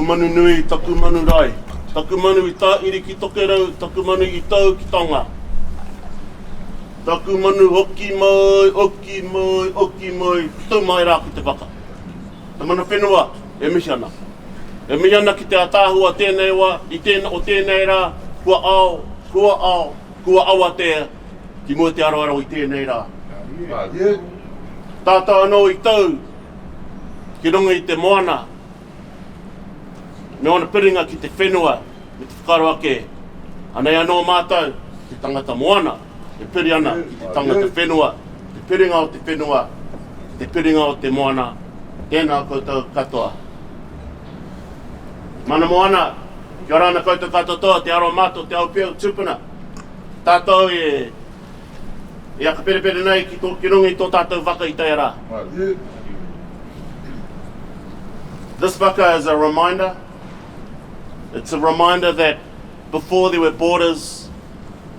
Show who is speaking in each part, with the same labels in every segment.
Speaker 1: manu nui, taku manu rai. Taku manu I tā iri ki toke rau, taku manu I tau ki tonga. Taku manu oki mai, oki mai, oki mai, tau mai rā ki te waka. Te mana whenua, e mihi ana. E mihi ana ki te atāhua tēnei wa, I tēnei o tēnei rā, kua awatea, ki mua te aroaro I tēnei rā. Tātou anō I tau, ki runga I te moana, me ona piringa ki te whenua, me te whakaroake. Anei anō mātou, te tangata moana, e piri ana ki te tangata whenua, te piringa o te whenua, te piringa o te moana, tēnā koutou katoa. Mana moana, kia ora ana koutou katoa, te aroa mātou, te aupeo tupuna. Tātou e aka perepere nei ki runga I tō tātou waka I te rā. This waka is a reminder. It's a reminder that before there were borders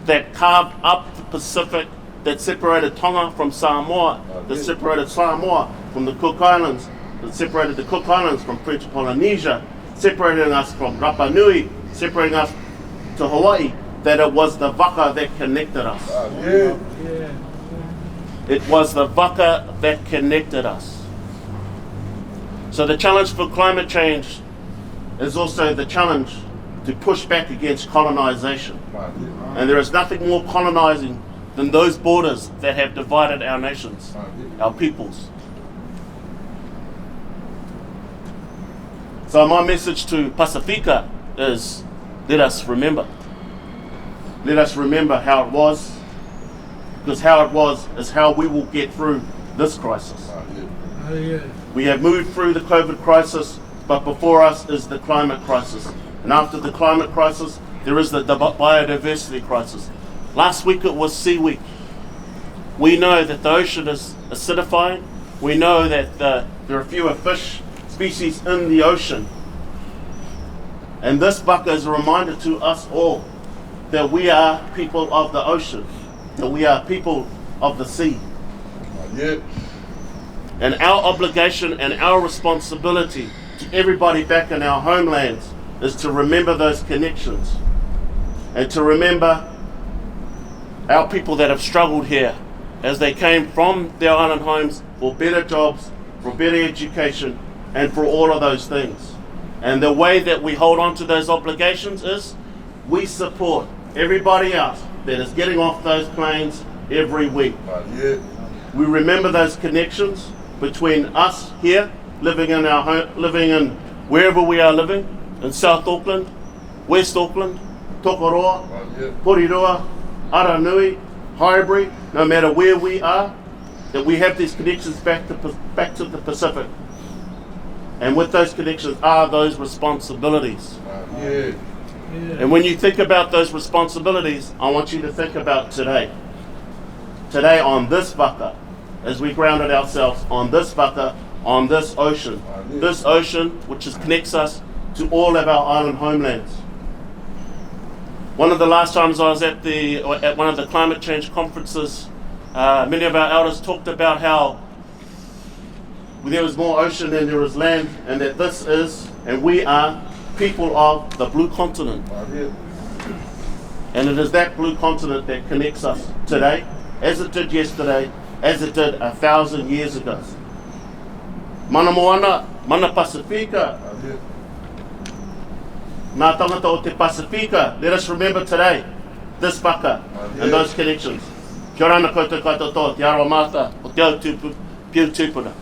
Speaker 1: that carved up the Pacific, that separated Tonga from Samoa, that separated Samoa from the Cook Islands, that separated the Cook Islands from French Polynesia, separating us from Rapa Nui, separating us to Hawaii, that it was the waka that connected us. It was the waka that connected us. So the challenge for climate change is also the challenge to push back against colonization. And there is nothing more colonizing than those borders that have divided our nations, our peoples. So my message to Pasifika is, let us remember. Let us remember how it was, because how it was is how we will get through this crisis. We have moved through the COVID crisis, but before us is the climate crisis. And after the climate crisis, there is the biodiversity crisis. Last week it was Sea Week. We know that the ocean is acidifying. We know that there are fewer fish species in the ocean. And this waka is a reminder to us all that we are people of the ocean, that we are people of the sea. And our obligation and our responsibility to everybody back in our homelands is to remember those connections and to remember our people that have struggled here as they came from their island homes for better jobs, for better education, and for all of those things. And the way that we hold on to those obligations is we support everybody else that is getting off those planes every week. We remember those connections between us here, living in wherever we are living, in South Auckland, West Auckland, Tokoroa, Porirua, Aranui, Highbury, no matter where we are, that we have these connections back to the Pacific. And with those connections are those responsibilities. And when you think about those responsibilities, I want you to think about today. Today on this waka, as we grounded ourselves on this waka, on this ocean which connects us to all of our island homelands. One of the last times I was at one of the climate change conferences, many of our elders talked about how there was more ocean than there was land, and that this is, and we are, people of the blue continent. And it is that blue continent that connects us today, as it did yesterday, as it did 1,000 years ago. Mana moana, mana Pasifika. Nā tangata o te Pasifika, let us remember today, this waka, and those connections. Kia ora ana koutou katoa, te aroa māta, o te au piu tūpuna.